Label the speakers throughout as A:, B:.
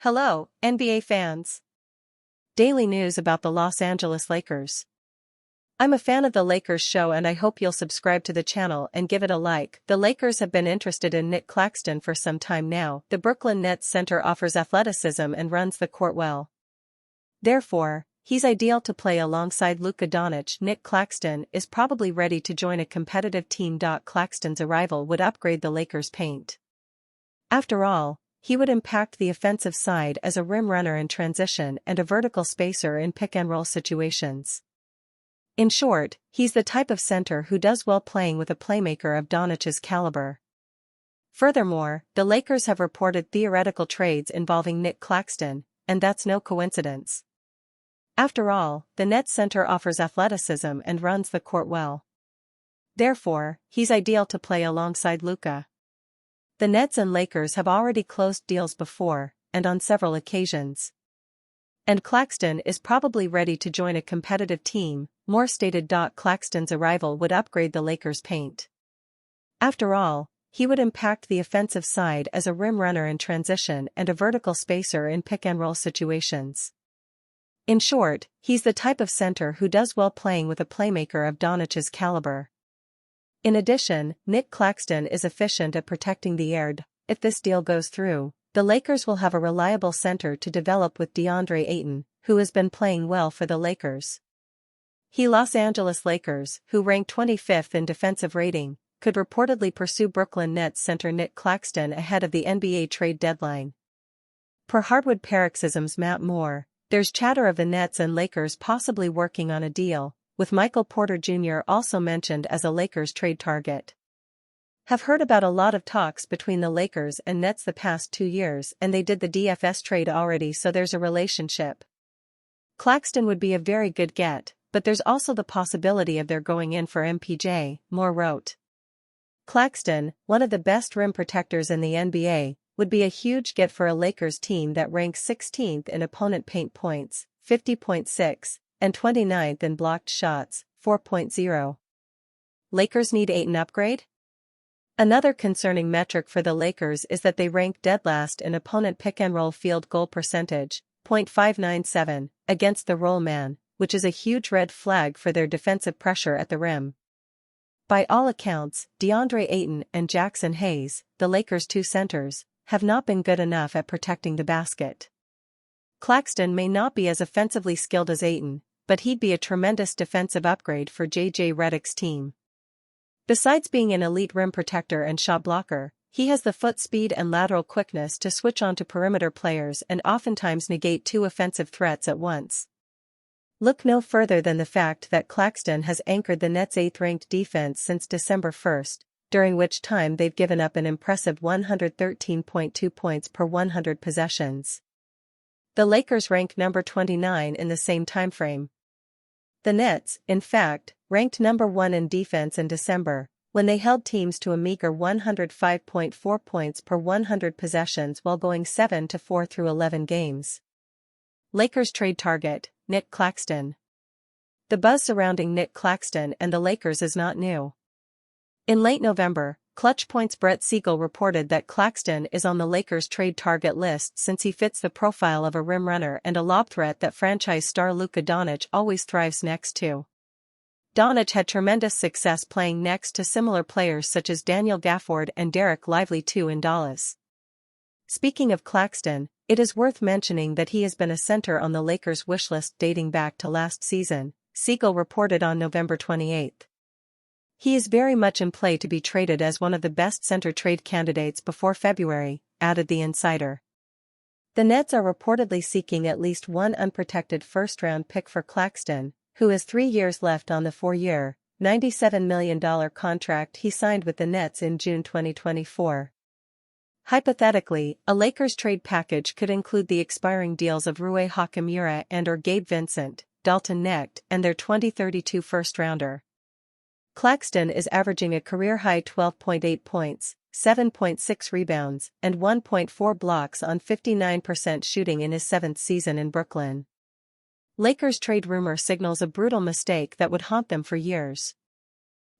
A: Hello, NBA fans. Daily news about the Los Angeles Lakers. I'm a fan of the Lakers show and I hope you'll subscribe to the channel and give it a like. The Lakers have been interested in Nick Claxton for some time now. The Brooklyn Nets center offers athleticism and runs the court well. Therefore, he's ideal to play alongside Luka Doncic. Nick Claxton is probably ready to join a competitive team. Claxton's arrival would upgrade the Lakers' paint. After all, he would impact the offensive side as a rim runner in transition and a vertical spacer in pick-and-roll situations. In short, he's the type of center who does well playing with a playmaker of Doncic's caliber. Furthermore, the Lakers have reported theoretical trades involving Nick Claxton, and that's no coincidence. After all, the Nets center offers athleticism and runs the court well. Therefore, he's ideal to play alongside Luka. The Nets and Lakers have already closed deals before, and on several occasions. And Claxton is probably ready to join a competitive team, more stated. Claxton's arrival would upgrade the Lakers' paint. After all, he would impact the offensive side as a rim runner in transition and a vertical spacer in pick-and-roll situations. In short, he's the type of center who does well playing with a playmaker of Doncic's caliber. In addition, Nick Claxton is efficient at protecting the air. If this deal goes through, the Lakers will have a reliable center to develop with DeAndre Ayton, who has been playing well for the Lakers. Los Angeles Lakers, who rank 25th in defensive rating, could reportedly pursue Brooklyn Nets center Nick Claxton ahead of the NBA trade deadline. Per Hardwood Paroxysm's Matt Moore, there's chatter of the Nets and Lakers possibly working on a deal, with Michael Porter Jr. also mentioned as a Lakers trade target. Have heard about a lot of talks between the Lakers and Nets the past 2 years, and they did the DFS trade already, so there's a relationship. Claxton would be a very good get, but there's also the possibility of their going in for MPJ, Moore wrote. Claxton, one of the best rim protectors in the NBA, would be a huge get for a Lakers team that ranks 16th in opponent paint points, 50.6, and 29th in blocked shots, 4.0. Lakers need Ayton upgrade? Another concerning metric for the Lakers is that they rank dead last in opponent pick-and-roll field goal percentage, .597, against the roll man, which is a huge red flag for their defensive pressure at the rim. By all accounts, DeAndre Ayton and Jackson Hayes, the Lakers' two centers, have not been good enough at protecting the basket. Claxton may not be as offensively skilled as Ayton, but he'd be a tremendous defensive upgrade for J.J. Redick's team. Besides being an elite rim protector and shot blocker, he has the foot speed and lateral quickness to switch onto perimeter players and oftentimes negate two offensive threats at once. Look no further than the fact that Claxton has anchored the Nets' 8th-ranked defense since December 1st, during which time they've given up an impressive 113.2 points per 100 possessions. The Lakers rank number 29 in the same timeframe. The Nets, in fact, ranked number 1 in defense in December, when they held teams to a meager 105.4 points per 100 possessions while going 7-4 through 11 games. Lakers trade target, Nick Claxton. The buzz surrounding Nick Claxton and the Lakers is not new. In late November, Clutch Point's Brett Siegel reported that Claxton is on the Lakers' trade target list since he fits the profile of a rim runner and a lob threat that franchise star Luka Doncic always thrives next to. Doncic had tremendous success playing next to similar players such as Daniel Gafford and Derek Lively too in Dallas. Speaking of Claxton, it is worth mentioning that he has been a center on the Lakers' wishlist dating back to last season, Siegel reported on November 28. He is very much in play to be traded as one of the best center trade candidates before February, added the insider. The Nets are reportedly seeking at least one unprotected first-round pick for Claxton, who has 3 years left on the 4-year, $97 million contract he signed with the Nets in June 2024. Hypothetically, a Lakers trade package could include the expiring deals of Rui Hachimura and/or Gabe Vincent, Dalton Knecht, and their 2032 first-rounder. Claxton is averaging a career-high 12.8 points, 7.6 rebounds, and 1.4 blocks on 59% shooting in his 7th season in Brooklyn. Lakers trade rumor signals a brutal mistake that would haunt them for years.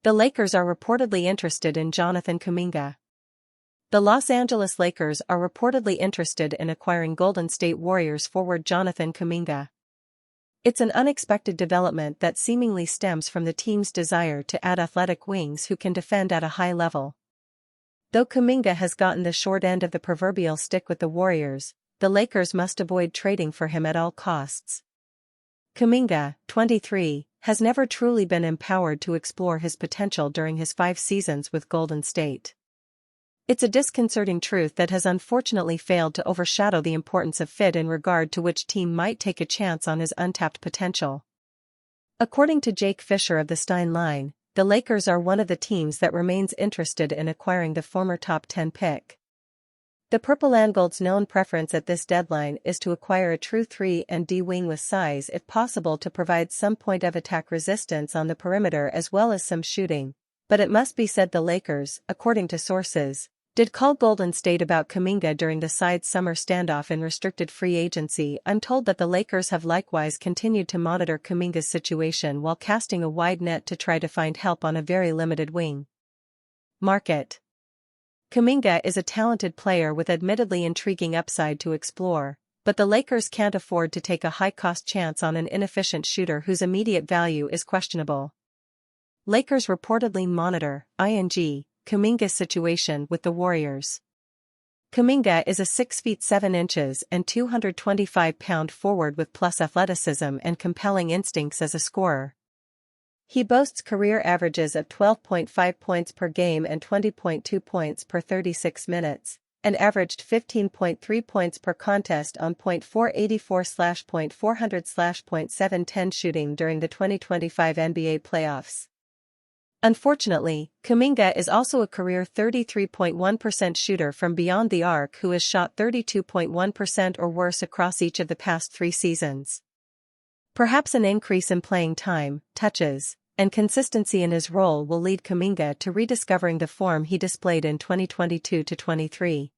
A: The Lakers are reportedly interested in Jonathan Kuminga. The Los Angeles Lakers are reportedly interested in acquiring Golden State Warriors forward Jonathan Kuminga. It's an unexpected development that seemingly stems from the team's desire to add athletic wings who can defend at a high level. Though Kuminga has gotten the short end of the proverbial stick with the Warriors, the Lakers must avoid trading for him at all costs. Kuminga, 23, has never truly been empowered to explore his potential during his 5 seasons with Golden State. It's a disconcerting truth that has unfortunately failed to overshadow the importance of fit in regard to which team might take a chance on his untapped potential. According to Jake Fisher of the Stein Line, the Lakers are one of the teams that remains interested in acquiring the former top 10 pick. The Purple and Gold's known preference at this deadline is to acquire a true 3-and-D wing with size if possible to provide some point of attack resistance on the perimeter as well as some shooting, but it must be said the Lakers, according to sources, did call Golden State about Kuminga during the side's summer standoff in restricted free agency. I'm told that the Lakers have likewise continued to monitor Kuminga's situation while casting a wide net to try to find help on a very limited wing market. Kuminga is a talented player with admittedly intriguing upside to explore, but the Lakers can't afford to take a high-cost chance on an inefficient shooter whose immediate value is questionable. Lakers reportedly monitor Kuminga's situation with the Warriors. Kuminga is a 6 feet 7 inches and 225-pound forward with plus athleticism and compelling instincts as a scorer. He boasts career averages of 12.5 points per game and 20.2 points per 36 minutes, and averaged 15.3 points per contest on .484/.400/.710 shooting during the 2025 NBA playoffs. Unfortunately, Kuminga is also a career 33.1% shooter from beyond the arc who has shot 32.1% or worse across each of the past 3 seasons. Perhaps an increase in playing time, touches, and consistency in his role will lead Kuminga to rediscovering the form he displayed in 2022-23.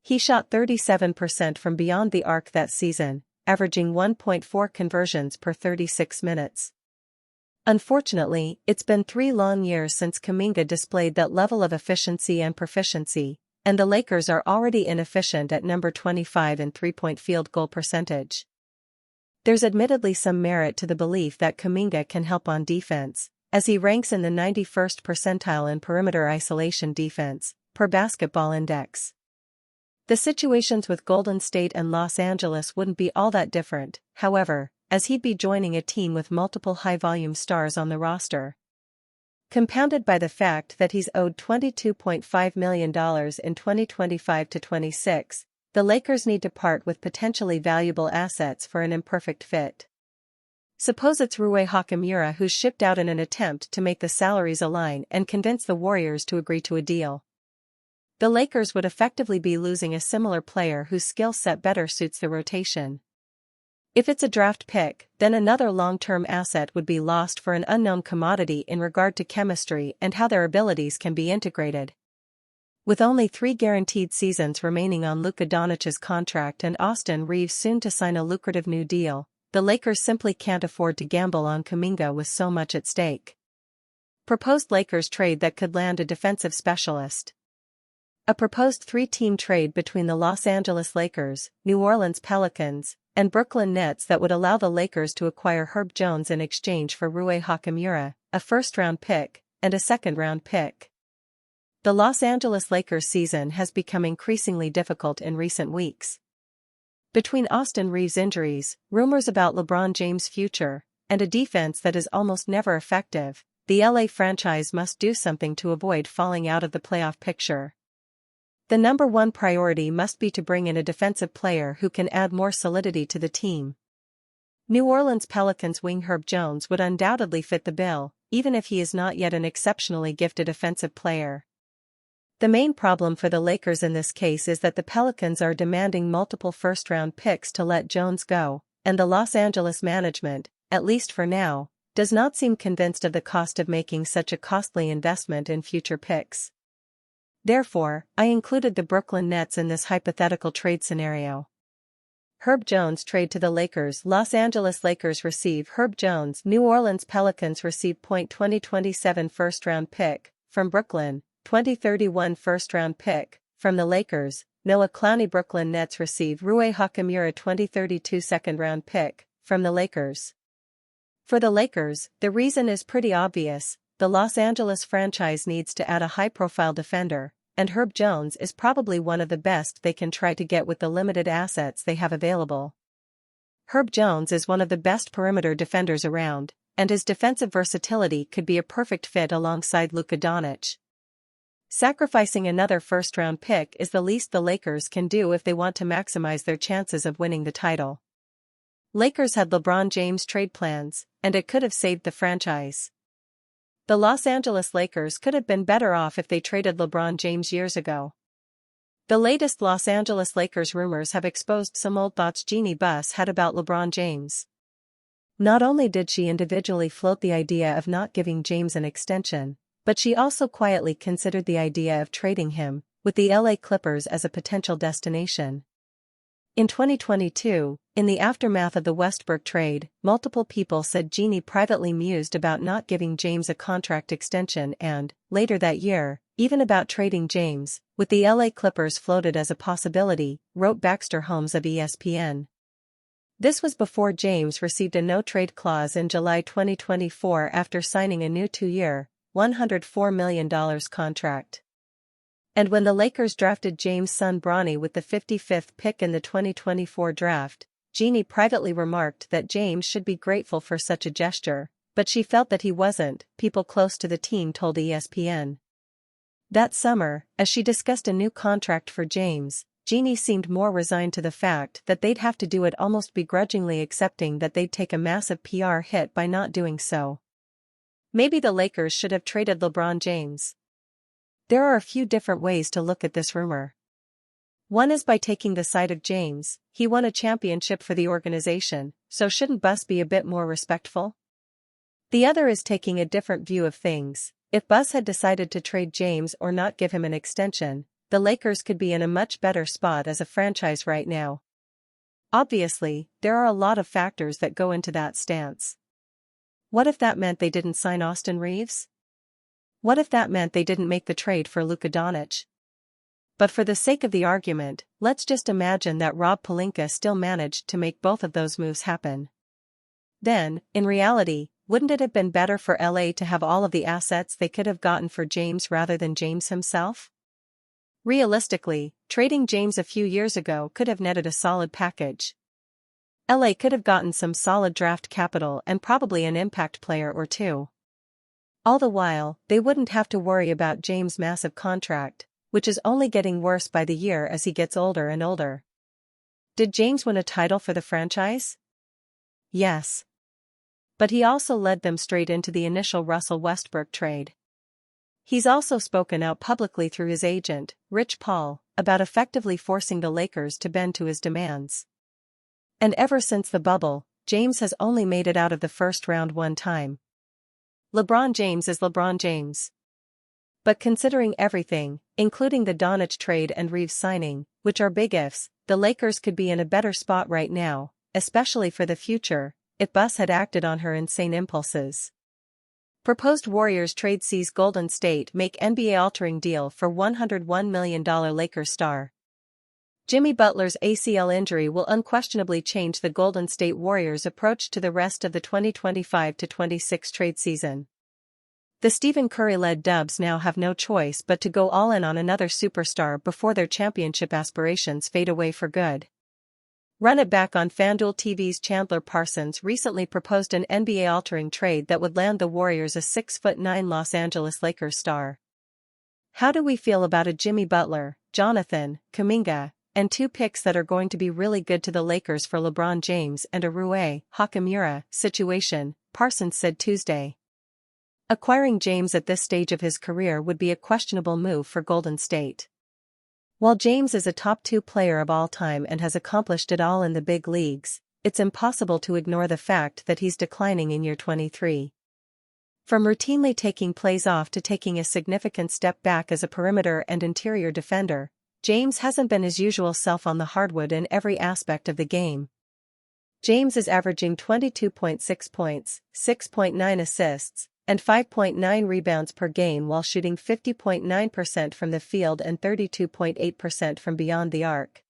A: He shot 37% from beyond the arc that season, averaging 1.4 conversions per 36 minutes. Unfortunately, it's been 3 long years since Kuminga displayed that level of efficiency and proficiency, and the Lakers are already inefficient at number 25 in three-point field goal percentage. There's admittedly some merit to the belief that Kuminga can help on defense, as he ranks in the 91st percentile in perimeter isolation defense, per Basketball Index. The situations with Golden State and Los Angeles wouldn't be all that different, however, as he'd be joining a team with multiple high-volume stars on the roster. Compounded by the fact that he's owed $22.5 million in 2025-26, the Lakers need to part with potentially valuable assets for an imperfect fit. Suppose it's Rui Hachimura who's shipped out in an attempt to make the salaries align and convince the Warriors to agree to a deal. The Lakers would effectively be losing a similar player whose skill set better suits the rotation. If it's a draft pick, then another long-term asset would be lost for an unknown commodity in regard to chemistry and how their abilities can be integrated. With only 3 guaranteed seasons remaining on Luka Doncic's contract and Austin Reeves soon to sign a lucrative new deal, the Lakers simply can't afford to gamble on Kuminga with so much at stake. Proposed Lakers trade that could land a defensive specialist. A proposed 3-team trade between the Los Angeles Lakers, New Orleans Pelicans, and Brooklyn Nets that would allow the Lakers to acquire Herb Jones in exchange for Rui Hachimura, a first-round pick, and a second-round pick. The Los Angeles Lakers season has become increasingly difficult in recent weeks. Between Austin Reeves' injuries, rumors about LeBron James' future, and a defense that is almost never effective, the LA franchise must do something to avoid falling out of the playoff picture. The number one priority must be to bring in a defensive player who can add more solidity to the team. New Orleans Pelicans wing Herb Jones would undoubtedly fit the bill, even if he is not yet an exceptionally gifted offensive player. The main problem for the Lakers in this case is that the Pelicans are demanding multiple first-round picks to let Jones go, and the Los Angeles management, at least for now, does not seem convinced of the cost of making such a costly investment in future picks. Therefore, I included the Brooklyn Nets in this hypothetical trade scenario. Herb Jones trade to the Lakers. Los Angeles Lakers receive Herb Jones. New Orleans Pelicans receive 2027 first-round pick from Brooklyn, 2031 first-round pick from the Lakers. Noah Clowney. Brooklyn Nets receive Rui Hachimura, 2032 second-round pick from the Lakers. For the Lakers, the reason is pretty obvious. The Los Angeles franchise needs to add a high-profile defender, and Herb Jones is probably one of the best they can try to get with the limited assets they have available. Herb Jones is one of the best perimeter defenders around, and his defensive versatility could be a perfect fit alongside Luka Doncic. Sacrificing another first-round pick is the least the Lakers can do if they want to maximize their chances of winning the title. Lakers had LeBron James trade plans, and it could have saved the franchise. The Los Angeles Lakers could have been better off if they traded LeBron James years ago. The latest Los Angeles Lakers rumors have exposed some old thoughts Jeannie Buss had about LeBron James. Not only did she individually float the idea of not giving James an extension, but she also quietly considered the idea of trading him, with the LA Clippers as a potential destination. In 2022, in the aftermath of the Westbrook trade, multiple people said Jeannie privately mused about not giving James a contract extension and, later that year, even about trading James, with the LA Clippers floated as a possibility, wrote Baxter Holmes of ESPN. This was before James received a no-trade clause in July 2024 after signing a new 2-year, $104 million contract. And when the Lakers drafted James' son Bronny with the 55th pick in the 2024 draft, Jeannie privately remarked that James should be grateful for such a gesture, but she felt that he wasn't, people close to the team told ESPN. That summer, as she discussed a new contract for James, Jeannie seemed more resigned to the fact that they'd have to do it, almost begrudgingly accepting that they'd take a massive PR hit by not doing so. Maybe the Lakers should have traded LeBron James. There are a few different ways to look at this rumor. One is by taking the side of James. He won a championship for the organization, so shouldn't Buss be a bit more respectful? The other is taking a different view of things. If Buss had decided to trade James or not give him an extension, the Lakers could be in a much better spot as a franchise right now. Obviously, there are a lot of factors that go into that stance. What if that meant they didn't sign Austin Reeves? What if that meant they didn't make the trade for Luka Doncic? But for the sake of the argument, let's just imagine that Rob Pelinka still managed to make both of those moves happen. Then, in reality, wouldn't it have been better for LA to have all of the assets they could have gotten for James rather than James himself? Realistically, trading James a few years ago could have netted a solid package. LA could have gotten some solid draft capital and probably an impact player or two. All the while, they wouldn't have to worry about James' massive contract, which is only getting worse by the year as he gets older and older. Did James win a title for the franchise? Yes. But he also led them straight into the initial Russell Westbrook trade. He's also spoken out publicly through his agent, Rich Paul, about effectively forcing the Lakers to bend to his demands. And ever since the bubble, James has only made it out of the first round one time. LeBron James is LeBron James. But considering everything, including the Doncic trade and Reeves signing, which are big ifs, the Lakers could be in a better spot right now, especially for the future, if Buss had acted on her insane impulses. Proposed Warriors trade sees Golden State make NBA-altering deal for $101 million Lakers star. Jimmy Butler's ACL injury will unquestionably change the Golden State Warriors' approach to the rest of the 2025-26 trade season. The Stephen Curry-led Dubs now have no choice but to go all in on another superstar before their championship aspirations fade away for good. Run it back on FanDuel TV's Chandler Parsons recently proposed an NBA-altering trade that would land the Warriors a 6'9" Los Angeles Lakers star. How do we feel about a Jimmy Butler, Jonathan, Kuminga, and 2 picks that are going to be really good to the Lakers for LeBron James and a Rui Hachimura situation, Parsons said Tuesday. Acquiring James at this stage of his career would be a questionable move for Golden State. While James is a top 2 player of all time and has accomplished it all in the big leagues, it's impossible to ignore the fact that he's declining in year 23. From routinely taking plays off to taking a significant step back as a perimeter and interior defender, James hasn't been his usual self on the hardwood in every aspect of the game. James is averaging 22.6 points, 6.9 assists, and 5.9 rebounds per game while shooting 50.9% from the field and 32.8% from beyond the arc.